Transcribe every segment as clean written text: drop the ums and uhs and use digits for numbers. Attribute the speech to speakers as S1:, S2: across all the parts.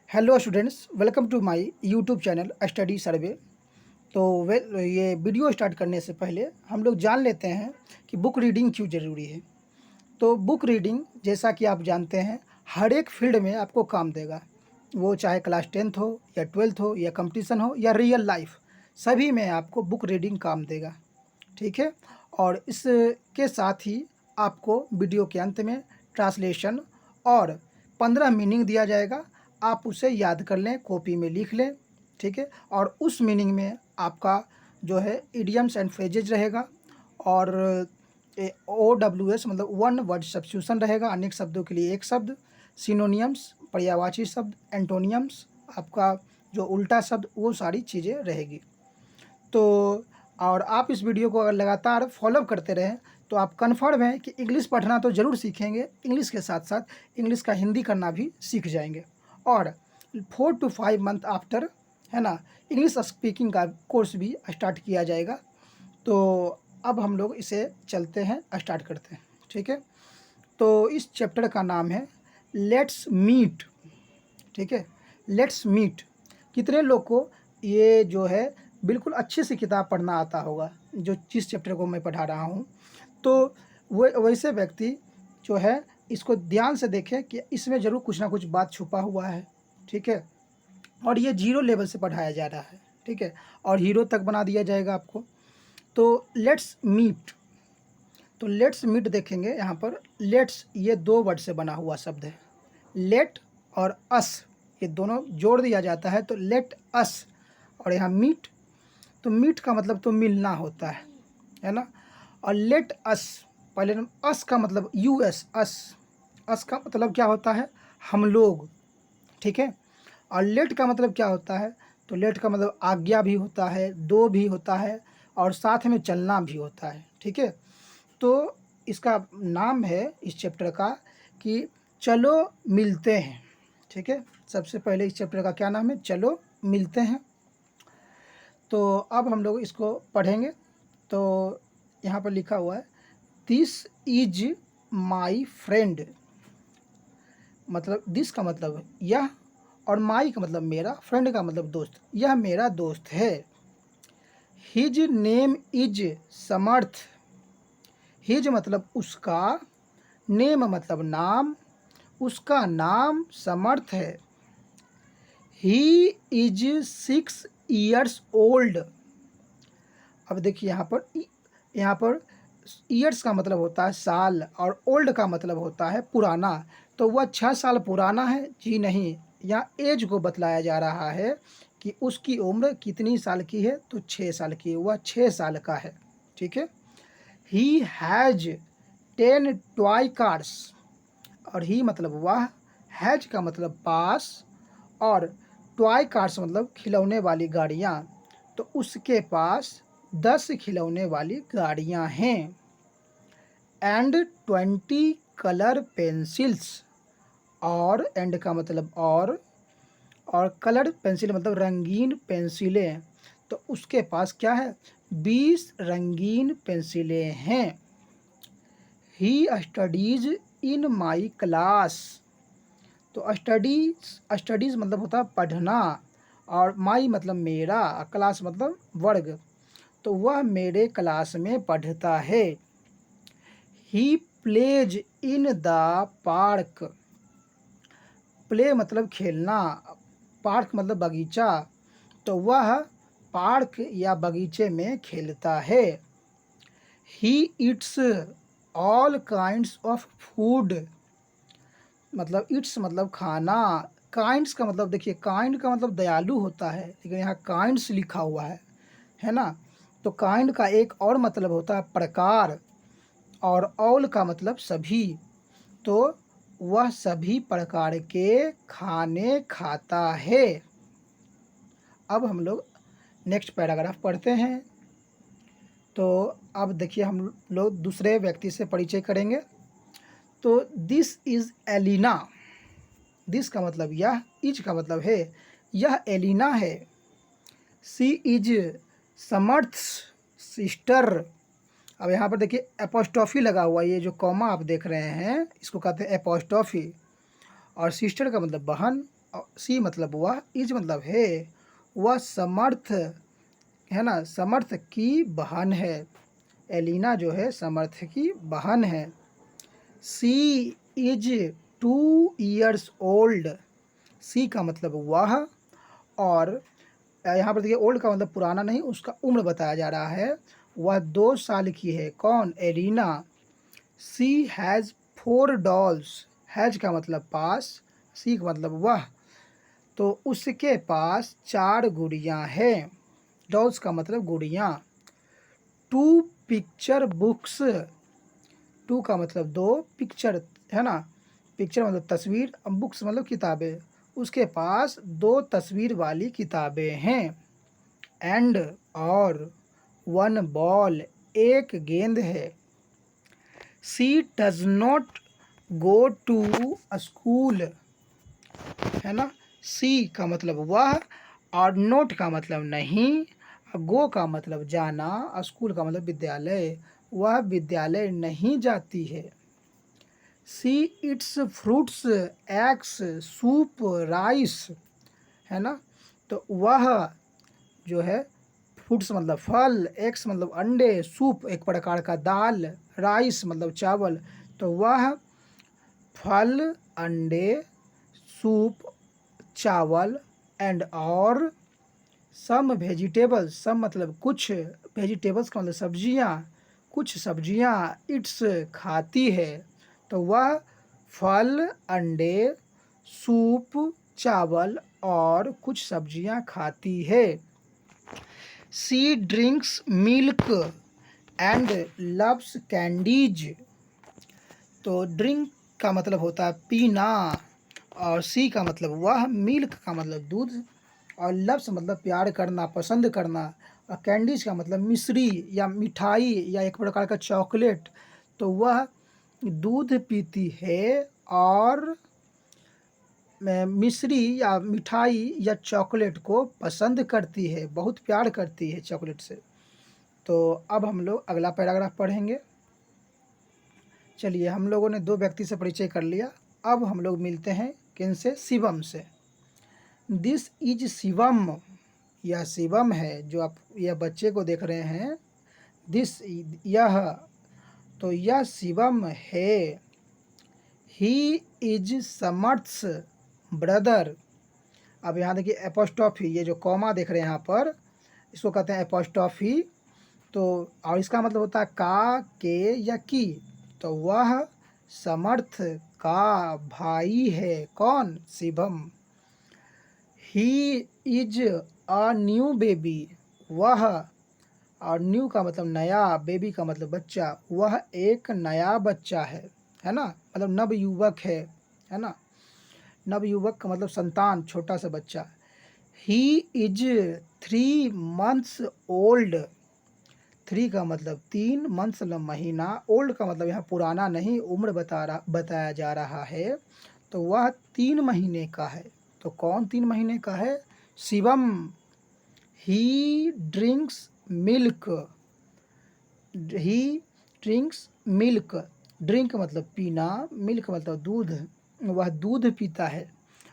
S1: Hello students, welcome to my YouTube channel study survey. तो ये video start करने से पहले हम लोग जान लेते हैं कि बुक रीडिंग क्यों ज़रूरी है। तो बुक रीडिंग, जैसा कि आप जानते हैं, हर एक फील्ड में आपको काम देगा। वो चाहे क्लास 10th हो या 12th हो या कंपटीशन हो या रियल लाइफ, सभी में आपको बुक रीडिंग काम देगा। ठीक है। और इसके साथ ही आपको वीडियो के अंत में ट्रांसलेशन और 15 मीनिंग दिया जाएगा। आप उसे याद कर लें, कॉपी में लिख लें। ठीक है। और उस मीनिंग में आपका जो है इडियम्स एंड फ्रेजेज रहेगा और OWS मतलब वन वर्ड सब्स्टिट्यूशन रहेगा। अनेक शब्दों के लिए एक शब्द, सिनोनियम्स पर्यायवाची शब्द, एंटोनियम्स आपका जो उल्टा शब्द, वो सारी चीज़ें रहेगी। तो और आप इस वीडियो को अगर लगातार फॉलो करते रहें तो आप कन्फर्म हैं कि इंग्लिश पढ़ना तो ज़रूर सीखेंगे, इंग्लिश के साथ साथ इंग्लिश का हिंदी करना भी सीख जाएंगे। और 4 to 5 मंथ आफ्टर, है ना, इंग्लिश स्पीकिंग का कोर्स भी स्टार्ट किया जाएगा। तो अब हम लोग इसे चलते हैं, स्टार्ट करते हैं। ठीक है। तो इस चैप्टर का नाम है लेट्स मीट। ठीक है, लेट्स मीट। कितने लोग को ये जो है बिल्कुल अच्छे से किताब पढ़ना आता होगा, जो जिस चैप्टर को मैं पढ़ा रहा हूँ। तो वो वैसे व्यक्ति जो है इसको ध्यान से देखें कि इसमें ज़रूर कुछ ना कुछ बात छुपा हुआ है। ठीक है। और ये 0 लेवल से पढ़ाया जा रहा है। ठीक है। और हीरो तक बना दिया जाएगा आपको। तो लेट्स मीट, तो लेट्स मीट देखेंगे यहाँ पर। लेट्स ये 2 वर्ड से बना हुआ शब्द है। लेट और अस, ये दोनों जोड़ दिया जाता है तो लेट अस। और यहाँ मीट, तो मीट का मतलब तो मिलना होता है ना। और लेट अस, पहले अस का मतलब US, अस का मतलब क्या होता है, हम लोग। ठीक है। और लेट का मतलब क्या होता है, तो लेट का मतलब आज्ञा भी होता है, दो भी होता है, और साथ में चलना भी होता है। ठीक है। तो इसका नाम है इस चैप्टर का कि चलो मिलते हैं। ठीक है। सबसे पहले इस चैप्टर का क्या नाम है, चलो मिलते हैं। तो अब हम लोग इसको पढ़ेंगे। तो यहाँ पर लिखा हुआ है दिस इज माई फ्रेंड, मतलब दिस का मतलब यह, और माई का मतलब मेरा, फ्रेंड का मतलब दोस्त, यह मेरा दोस्त है। His name is Samarth, his मतलब उसका, नेम मतलब नाम, उसका नाम समर्थ है। He is 6 years old. अब देखिए यहाँ पर ईयर्स का मतलब होता है साल और ओल्ड का मतलब होता है पुराना। तो वह 6 साल पुराना है जी नहीं, यहाँ एज को बतलाया जा रहा है कि उसकी उम्र कितनी साल की है, तो 6 साल की है, वह 6 साल का है। ठीक है। ही हैज़ 10 टॉय कार्स, और ही मतलब वह, हैज का मतलब पास, और टॉय कार्स मतलब खिलौने वाली गाड़ियाँ, तो उसके पास 10 खिलौने वाली गाड़ियाँ हैं। एंड 20 कलर पेंसिल्स, और एंड का मतलब और कलर पेंसिल मतलब रंगीन पेंसिलें, तो उसके पास क्या है, 20 रंगीन पेंसिलें हैं। He studies in my class, तो स्टडीज़ मतलब होता है पढ़ना, और माई मतलब मेरा, क्लास मतलब वर्ग, तो वह मेरे क्लास में पढ़ता है। He plays in the park, play मतलब खेलना, पार्क मतलब बगीचा, तो वह पार्क या बगीचे में खेलता है। He eats all kinds of food, मतलब इट्स मतलब खाना, काइंड्स का मतलब देखिए, काइंड का मतलब दयालु होता है, लेकिन यहाँ काइंड्स लिखा हुआ है ना। तो काइंड का एक और मतलब होता है प्रकार, और ऑल का मतलब सभी, तो वह सभी प्रकार के खाने खाता है। अब हम लोग नेक्स्ट पैराग्राफ पढ़ते हैं। तो अब देखिए हम लोग दूसरे व्यक्ति से परिचय करेंगे। तो दिस इज़ एलिना, दिस का मतलब यह, इज का मतलब है, यह एलिना है। She is समर्थ्स sister. अब यहाँ पर देखिए एपोस्ट्रॉफी लगा हुआ है, ये जो कॉमा आप देख रहे हैं इसको कहते हैं एपोस्ट्रॉफी। और सिस्टर का मतलब बहन, सी मतलब वह, इज मतलब है, वह समर्थ है ना, समर्थ की बहन है। एलिना जो है समर्थ की बहन है। She is 2 years old. सी का मतलब वह, और यहाँ पर देखिए ओल्ड का मतलब पुराना नहीं, उसका उम्र बताया जा रहा है। वह 2 साल की है। कौन? Elina. She has 4 dolls। Has का मतलब पास, सी का मतलब वह, तो उसके पास 4 गुड़ियाँ हैं। डॉल्स का मतलब गुड़ियाँ। 2 पिक्चर बुक्स। 2 का मतलब 2, पिक्चर है ना, पिक्चर मतलब तस्वीर, अब बुक्स मतलब किताबें। उसके पास 2 तस्वीर वाली किताबें हैं। एंड और 1 बॉल, एक गेंद है। She does not go to school, है ना। सी का मतलब वह, और नोट का मतलब नहीं, गो का मतलब जाना, स्कूल का मतलब विद्यालय, वह विद्यालय नहीं जाती है। See its fruits, eggs, soup, rice, है ना। तो वह जो है, फ्रूट्स मतलब फल, एग्स मतलब अंडे, सूप एक प्रकार का दाल, राइस मतलब चावल, तो वह फल, अंडे, सूप, चावल, एंड और सम वेजिटेबल्स, सम मतलब कुछ, वेजिटेबल्स का मतलब सब्जियां, कुछ सब्जियां, इट्स खाती है। तो वह फल, अंडे, सूप, चावल और कुछ सब्जियां खाती है। She drinks milk and loves candies. तो ड्रिंक का मतलब होता है पीना, और सी का मतलब वह, मिल्क का मतलब दूध, और लव्स मतलब प्यार करना, पसंद करना, और कैंडीज का मतलब मिश्री या मिठाई या एक प्रकार का चॉकलेट। तो वह दूध पीती है और मिश्री या मिठाई या चॉकलेट को पसंद करती है, बहुत प्यार करती है चॉकलेट से। तो अब हम लोग अगला पैराग्राफ पढ़ेंगे। चलिए, हम लोगों ने 2 व्यक्ति से परिचय कर लिया। अब हम लोग मिलते हैं किनसे? शिवम से। दिस इज शिवम, यह शिवम है जो आप यह बच्चे को देख रहे हैं। दिस, यह, तो यह शिवम है। He is Samarth's brother. अब यहाँ देखिए एपोस्ट्रॉफी, ये जो कॉमा देख रहे हैं यहाँ पर, इसको कहते हैं एपोस्ट्रॉफी। तो और इसका मतलब होता है का, के या की। तो वह समर्थ का भाई है। कौन? Shivam. He is a new baby, वह, और न्यू का मतलब नया, बेबी का मतलब बच्चा, वह एक नया बच्चा है ना, मतलब नव युवक है ना। नव युवक का मतलब संतान, छोटा सा बच्चा। He is 3 months old. 3 का मतलब 3, मंथ्स मतलब महीना, ओल्ड का मतलब यहाँ पुराना नहीं, उम्र बताया जा रहा है। तो वह 3 महीने का है। तो कौन 3 महीने का है? शिवम। ही ड्रिंक्स मिल्क, ही ड्रिंक्स मिल्क, ड्रिंक मतलब पीना, मिल्क मतलब दूध, वह दूध पीता है।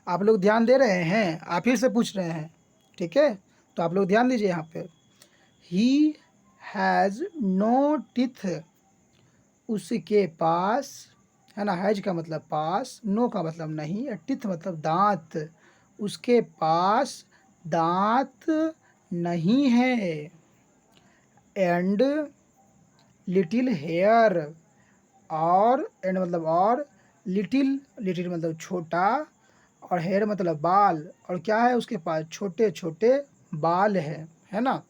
S1: आप लोग ध्यान दे रहे हैं? आप ही से पूछ रहे हैं, ठीक है। तो आप लोग ध्यान दीजिए यहाँ पे। ही हैज़ नो टीथ, उसके पास, है ना, हैज का मतलब पास, नो का मतलब नहीं, और टीथ मतलब दांत, उसके पास दांत नहीं है। एंड लिटिल हेयर, और एंड मतलब और, लिटिल, लिटिल मतलब छोटा, और हेयर मतलब बाल, और क्या है उसके पास? छोटे छोटे बाल है ना।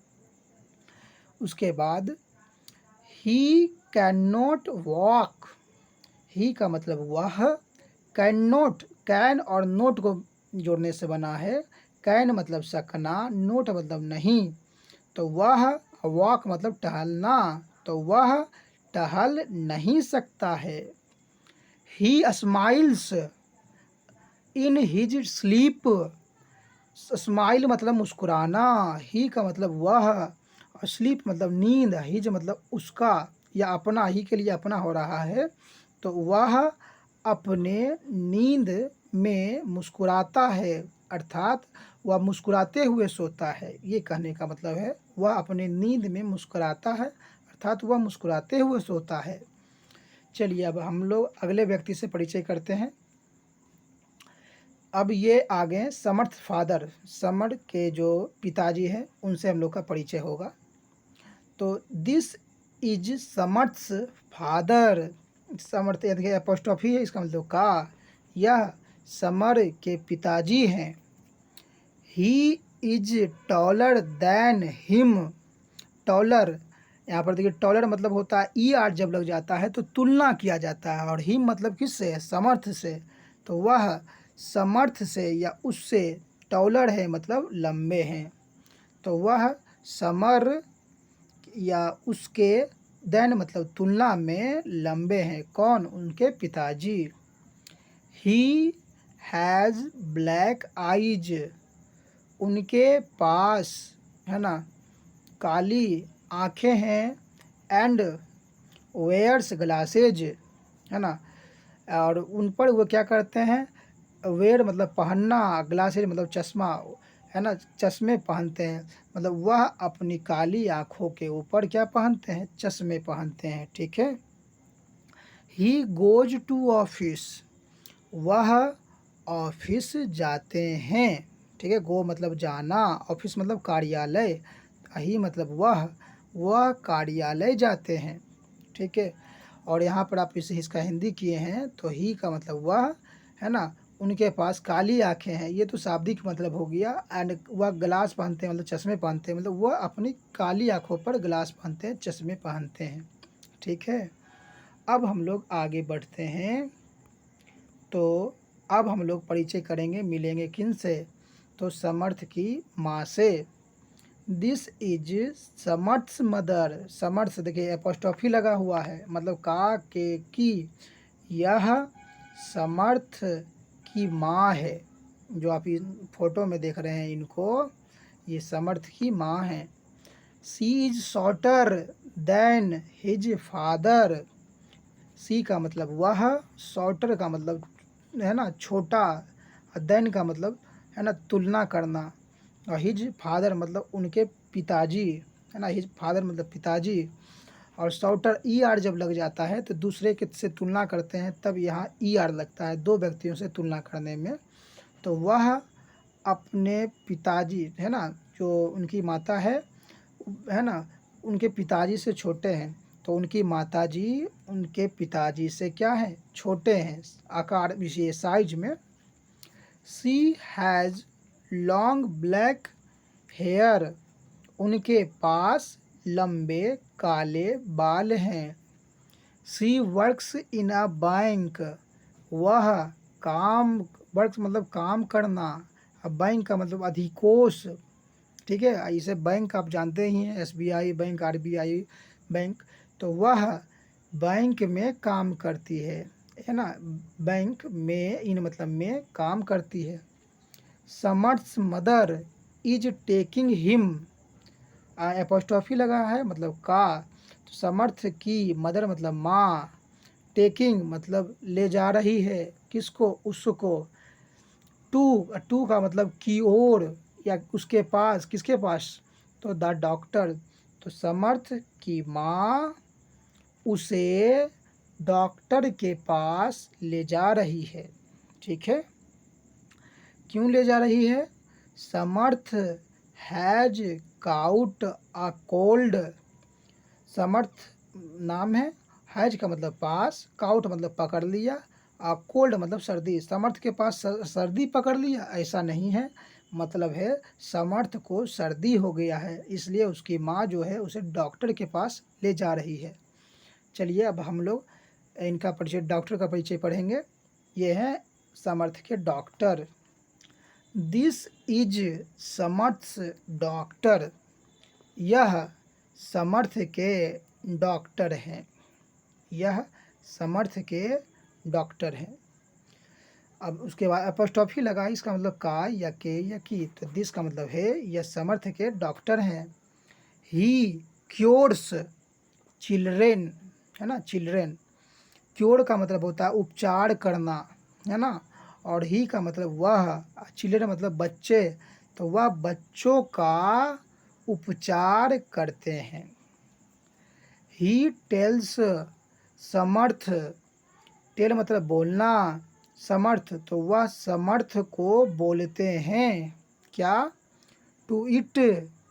S1: उसके बाद ही कैन नॉट वॉक। ही का मतलब वह, कैन नॉट, कैन और नोट को जोड़ने से बना है। कैन मतलब सकना, नोट मतलब नहीं, तो वह, वॉक मतलब टहलना, तो वह टहल नहीं सकता है। ही smiles in his sleep. Smile मतलब मुस्कुराना, ही का मतलब वह, और स्लीप मतलब नींद, हिज मतलब उसका या अपना, ही के लिए अपना हो रहा है। तो वह अपने नींद में मुस्कुराता है, अर्थात वह मुस्कुराते हुए सोता है। ये कहने का मतलब है वह अपने नींद में मुस्कुराता है, अर्थात वह मुस्कुराते हुए सोता है। चलिए अब हम लोग अगले व्यक्ति से परिचय करते हैं। अब ये आ गए समर्थ फादर, समर के जो पिताजी हैं उनसे हम लोग का परिचय होगा। तो दिस इज समर्थ्स फादर, समर्थ यानी एपोस्ट्रोफी है, इसका मतलब का, यह समर के पिताजी हैं। He is taller then him, taller यहाँ पर देखिए टॉलर मतलब होता है ई आर जब लग जाता है तो तुलना किया जाता है, और हिम मतलब किससे है, समर्थ से। तो वह समर्थ से या उससे, टॉलर है मतलब लंबे हैं, तो वह समर या उसके, देन मतलब तुलना में लंबे हैं। कौन, उनके पिताजी। ही हैज़ ब्लैक आइज, उनके पास है ना काली आँखें हैं। एंड वेयर्स ग्लासेज, है ना, और उन पर वो क्या करते हैं, वेयर मतलब पहनना, ग्लासेज मतलब चश्मा, है ना, चश्मे पहनते हैं, मतलब वह अपनी काली आँखों के ऊपर क्या पहनते हैं, चश्मे पहनते हैं। ठीक है। ही गोज टू ऑफिस, वह ऑफिस जाते हैं। ठीक है, गो मतलब जाना, ऑफिस मतलब कार्यालय, ही मतलब वह कार्यालय जाते हैं। ठीक है, और यहाँ पर आप इसे इसका हिंदी किए हैं तो ही का मतलब वह, है ना, उनके पास काली आंखें हैं, ये तो शाब्दिक मतलब हो गया। एंड वह ग्लास पहनते हैं मतलब चश्मे पहनते हैं, मतलब वह अपनी काली आंखों पर ग्लास पहनते हैं, चश्मे पहनते हैं। ठीक है, अब हम लोग आगे बढ़ते हैं। तो अब हम लोग परिचय करेंगे, मिलेंगे किन से, तो समर्थ की माँ से। दिस इज समर्थ्स मदर, समर्थ देखिए एपोस्ट्रोफी लगा हुआ है, मतलब का के की, यह समर्थ की माँ है। जो आप इन फोटो में देख रहे हैं इनको, ये समर्थ की माँ है। She is shorter than his father, she का मतलब वह, शॉर्टर का मतलब है ना छोटा, देन का मतलब है ना तुलना करना, और हिज फादर मतलब उनके पिताजी, है ना, हिज फादर मतलब पिताजी। और शॉर्टर ई आर जब लग जाता है तो दूसरे के से तुलना करते हैं, तब यहाँ ई आर लगता है दो व्यक्तियों से तुलना करने में। तो वह अपने पिताजी, है ना, जो उनकी माता है ना, उनके पिताजी से छोटे हैं, तो उनकी माताजी उनके पिताजी से क्या है, छोटे हैं आकार विशेष साइज में। She has long black hair, उनके पास लंबे काले बाल हैं। She works in a bank, वह काम, वर्क्स मतलब काम करना, अब बैंक का मतलब अधिकोष। ठीक है, इसे बैंक आप जानते ही हैं, एसबीआई बैंक, आरबीआई बैंक, तो वह बैंक में काम करती है ना, बैंक में इन मतलब में काम करती है। Samarth's mother is taking him, apostrophe लगा है मतलब का, तो समर्थ की मदर मतलब माँ, टेकिंग मतलब ले जा रही है, किसको, उसको। टू का मतलब की ओर या उसके पास, किसके पास, तो द डॉक्टर, तो समर्थ की माँ उसे डॉक्टर के पास ले जा रही है। ठीक है, क्यों ले जा रही है, समर्थ हैज काउट अ कोल्ड, समर्थ नाम है, हैज का मतलब पास, काउट मतलब पकड़ लिया, और कोल्ड मतलब सर्दी, समर्थ के पास सर्दी पकड़ लिया ऐसा नहीं है, मतलब है समर्थ को सर्दी हो गया है, इसलिए उसकी माँ जो है उसे डॉक्टर के पास ले जा रही है। चलिए अब हम लोग इनका परिचय, डॉक्टर का परिचय पढ़ेंगे। ये हैं समर्थ के डॉक्टर। दिस इज समर्थ्स डॉक्टर, यह समर्थ के डॉक्टर हैं, यह समर्थ के डॉक्टर हैं। अब उसके बाद एपोस्ट्रोफी लगा, इसका मतलब का या के या की, तो दिस का मतलब है यह समर्थ के डॉक्टर हैं। ही क्योर्स चिल्ड्रेन, है ना, चिल्ड्रेन, क्योर का मतलब होता है उपचार करना, है ना, और ही का मतलब वह, चिल्ड्रन मतलब बच्चे, तो वह बच्चों का उपचार करते हैं। ही टेल्स समर्थ, टेल मतलब बोलना, समर्थ तो वह समर्थ को बोलते हैं। क्या? टू इट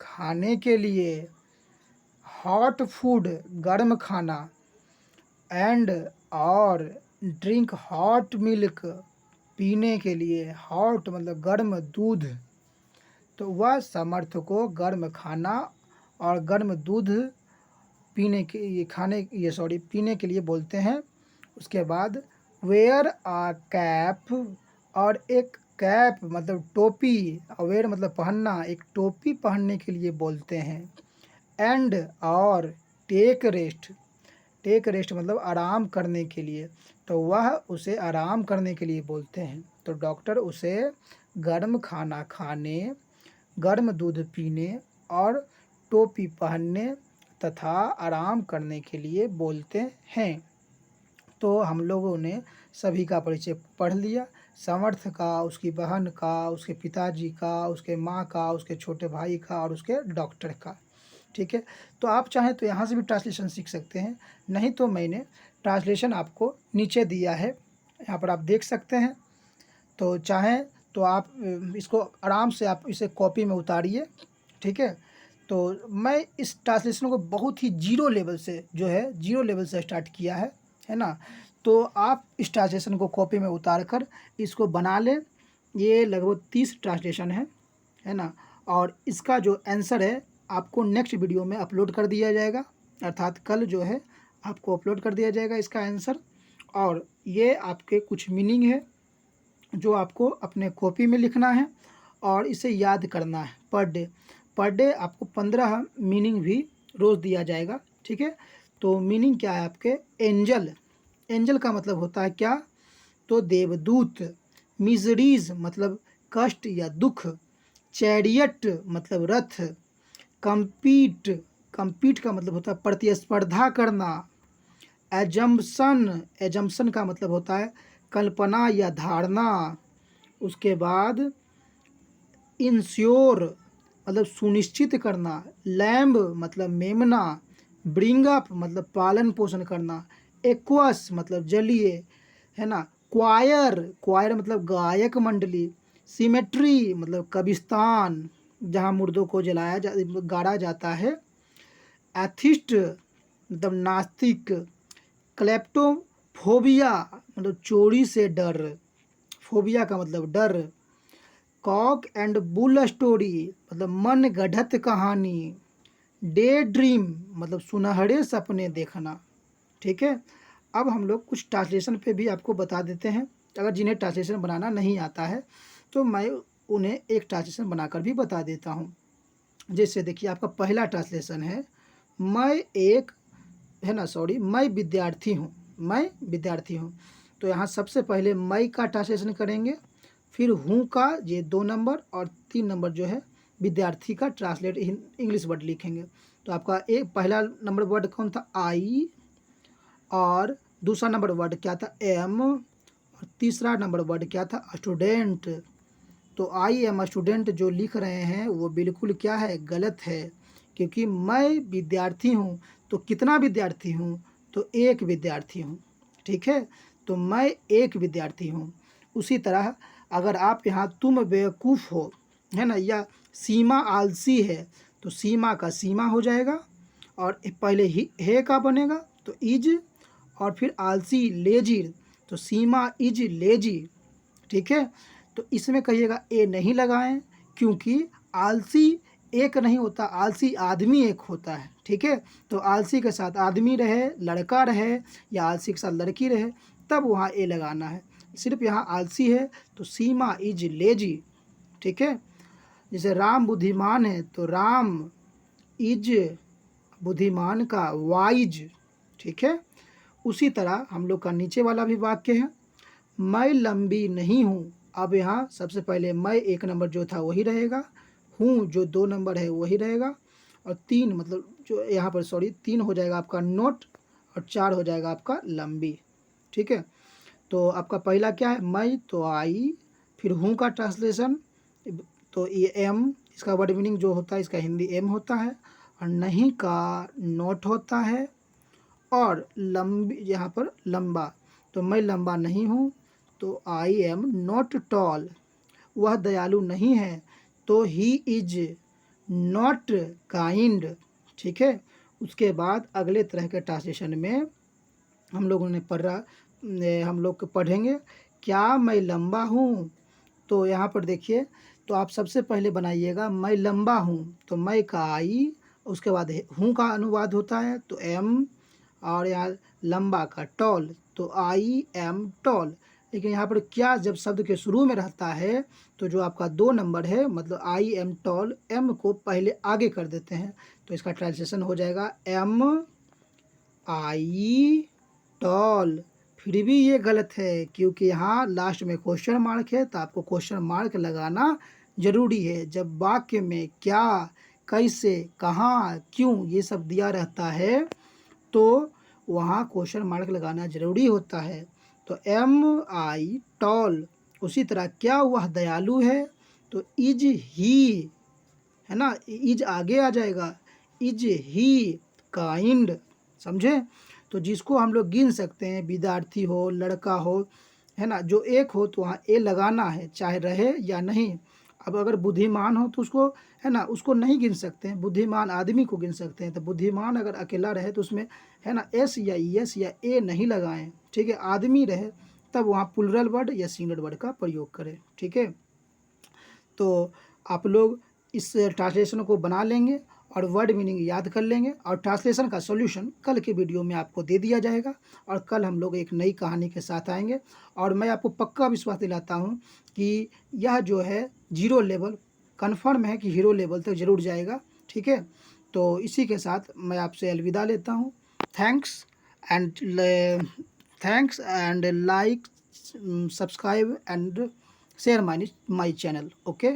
S1: खाने के लिए, हॉट फूड गर्म खाना, एंड और ड्रिंक हॉट मिल्क पीने के लिए, हॉट मतलब गर्म दूध, तो वह समर्थ को गर्म खाना और गर्म दूध पीने के ये खाने ये सॉरी पीने के लिए बोलते हैं। उसके बाद वेयर आ कैप, और एक कैप मतलब टोपी, वेयर मतलब पहनना, एक टोपी पहनने के लिए बोलते हैं। एंड और टेक रेस्ट, टेक रेस्ट मतलब आराम करने के लिए, तो वह उसे आराम करने के लिए बोलते हैं। तो डॉक्टर उसे गर्म खाना खाने, गर्म दूध पीने और टोपी पहनने तथा आराम करने के लिए बोलते हैं। तो हम लोगों ने सभी का परिचय पढ़ लिया, समर्थ का, उसकी बहन का, उसके पिताजी का, उसके माँ का, उसके छोटे भाई का और उसके डॉक्टर का। ठीक है, तो आप चाहें तो यहाँ से भी ट्रांसलेशन सीख सकते हैं, नहीं तो मैंने ट्रांसलेशन आपको नीचे दिया है, यहाँ पर आप देख सकते हैं। तो चाहें तो आप इसको आराम से आप इसे कॉपी में उतारिए। ठीक है, तो मैं इस ट्रांसलेशन को बहुत ही जीरो लेवल से जो है, जीरो लेवल से स्टार्ट किया है ना। तो आप इस ट्रांसलेशन को कॉपी में उतार कर इसको बना लें। ये लगभग 30 ट्रांसलेशन है ना, और इसका जो आंसर है आपको नेक्स्ट वीडियो में अपलोड कर दिया जाएगा, अर्थात कल जो है आपको अपलोड कर दिया जाएगा इसका आंसर। और ये आपके कुछ मीनिंग है जो आपको अपने कॉपी में लिखना है और इसे याद करना है पर डे आपको 15 मीनिंग भी रोज़ दिया जाएगा। ठीक है, तो मीनिंग क्या है आपके? एंजल, एंजल का मतलब होता है क्या? तो देवदूत। मिजरीज मतलब कष्ट या दुख। चैरियट मतलब रथ। कंपीट, कंपीट का मतलब होता है प्रतिस्पर्धा करना। एजम्पशन, एजम्पशन का मतलब होता है कल्पना या धारणा। उसके बाद इंश्योर मतलब सुनिश्चित करना। लैम्ब मतलब मेमना। ब्रिंग अप मतलब पालन पोषण करना। एक्वस मतलब जलीय, है ना। क्वायर, क्वायर मतलब गायक मंडली। सिमेट्री मतलब कब्रिस्तान जहाँ मुर्दों को गाड़ा जाता है। एथिस्ट मतलब नास्तिक। क्लेप्टोफोबिया मतलब चोरी से डर, फोबिया का मतलब डर। कॉक एंड बुल स्टोरी मतलब मन गढ़ंत कहानी। डे ड्रीम मतलब सुनहरे सपने देखना। ठीक है, अब हम लोग कुछ ट्रांसलेशन पे भी आपको बता देते हैं, अगर जिन्हें ट्रांसलेशन बनाना नहीं आता है तो मैं उन्हें एक ट्रांसलेशन बनाकर भी बता देता हूँ। जैसे देखिए, आपका पहला ट्रांसलेशन है मैं एक, है ना, सॉरी, मैं विद्यार्थी हूँ, मैं विद्यार्थी हूँ। तो यहाँ सबसे पहले मैं का ट्रांसलेशन करेंगे, फिर हूँ का ये 2 नंबर और 3 नंबर जो है विद्यार्थी का ट्रांसलेट इंग्लिश वर्ड लिखेंगे। तो आपका एक पहला नंबर वर्ड कौन था? आई, और दूसरा नंबर वर्ड क्या था? एम, और तीसरा नंबर वर्ड क्या था? स्टूडेंट। तो आई एम स्टूडेंट जो लिख रहे हैं वो बिल्कुल क्या है? गलत है, क्योंकि मैं विद्यार्थी हूँ। तो कितना विद्यार्थी हूँ? तो एक विद्यार्थी हूँ। ठीक है, तो मैं एक विद्यार्थी हूँ। उसी तरह अगर आप यहाँ तुम बेवकूफ़ हो, है ना, या सीमा आलसी है, तो सीमा का सीमा हो जाएगा और पहले ही है का बनेगा तो इज, और फिर आलसी लेजी, तो सीमा इज लेजी। ठीक है, तो इसमें कहिएगा ए नहीं लगाएं, क्योंकि आलसी एक नहीं होता, आलसी आदमी एक होता है। ठीक है, तो आलसी के साथ आदमी रहे, लड़का रहे, या आलसी के साथ लड़की रहे, तब वहाँ ए लगाना है। सिर्फ यहाँ आलसी है तो सीमा इज लेजी। ठीक है, जैसे राम बुद्धिमान है तो राम इज बुद्धिमान का वाइज। ठीक है, उसी तरह हम लोग का नीचे वाला भी वाक्य है, मैं लंबी नहीं हूँ। अब यहाँ सबसे पहले मैं 1 नंबर जो था वही रहेगा, हूँ जो 2 नंबर है वही रहेगा, और 3 मतलब जो यहाँ पर 3 हो जाएगा आपका नोट, और 4 हो जाएगा आपका लंबी। ठीक है, तो आपका पहला क्या है, मैं, तो आई, फिर हूँ का ट्रांसलेशन, तो ये एम, इसका वर्ड मीनिंग जो होता है इसका हिंदी एम होता है, और नहीं का नोट होता है, और लंबी यहाँ पर लंबा, तो मैं लंबा नहीं हूँ, तो आई एम नॉट टॉल, वह दयालु नहीं है, तो ही इज नॉट काइंड। ठीक है, उसके बाद अगले तरह के ट्रांसलेशन में हम लोगों ने हम लोग पढ़ेंगे, क्या मैं लंबा हूँ, तो यहाँ पर देखिए, तो आप सबसे पहले बनाइएगा मैं लंबा हूँ, तो मैं का आई, उसके बाद हूँ का अनुवाद होता है तो एम, और यहाँ लंबा का टॉल, तो आई एम टॉल। लेकिन यहाँ पर क्या, जब शब्द के शुरू में रहता है तो जो आपका 2 नंबर है, मतलब आई एम टॉल, एम को पहले आगे कर देते हैं, तो इसका ट्रांसलेशन हो जाएगा एम आई टॉल। फिर भी ये गलत है, क्योंकि यहाँ लास्ट में क्वेश्चन मार्क है, तो आपको क्वेश्चन मार्क लगाना ज़रूरी है। जब वाक्य में क्या, कैसे, कहाँ, क्यों ये सब दिया रहता है तो वहाँ क्वेश्चन मार्क लगाना ज़रूरी होता है। तो एम आई टॉल। उसी तरह क्या वह दयालु है, तो इज ही, है ना, इज आगे आ जाएगा, इज ही काइंड। समझे, तो जिसको हम लोग गिन सकते हैं, विद्यार्थी हो, लड़का हो, है ना, जो एक हो तो वहाँ ए लगाना है, चाहे रहे या नहीं। अब अगर बुद्धिमान हो तो उसको, है ना, उसको नहीं गिन सकते हैं, बुद्धिमान आदमी को गिन सकते हैं। तो बुद्धिमान अगर अकेला रहे तो उसमें, है ना, एस या एस या ए नहीं लगाएं। ठीक है, आदमी रहे तब वहाँ प्लुरल वर्ड या सिंगुलर वर्ड का प्रयोग करें। ठीक है, तो आप लोग इस ट्रांसलेशन को बना लेंगे और वर्ड मीनिंग याद कर लेंगे, और ट्रांसलेशन का सॉल्यूशन कल के वीडियो में आपको दे दिया जाएगा, और कल हम लोग एक नई कहानी के साथ आएंगे। और मैं आपको पक्का विश्वास दिलाता हूँ कि यह जो है 0 लेवल कन्फर्म है कि हीरो लेवल तक ज़रूर जाएगा। ठीक है, तो इसी के साथ मैं आपसे अलविदा लेता हूँ। Thanks and like, subscribe and share my channel. Okay.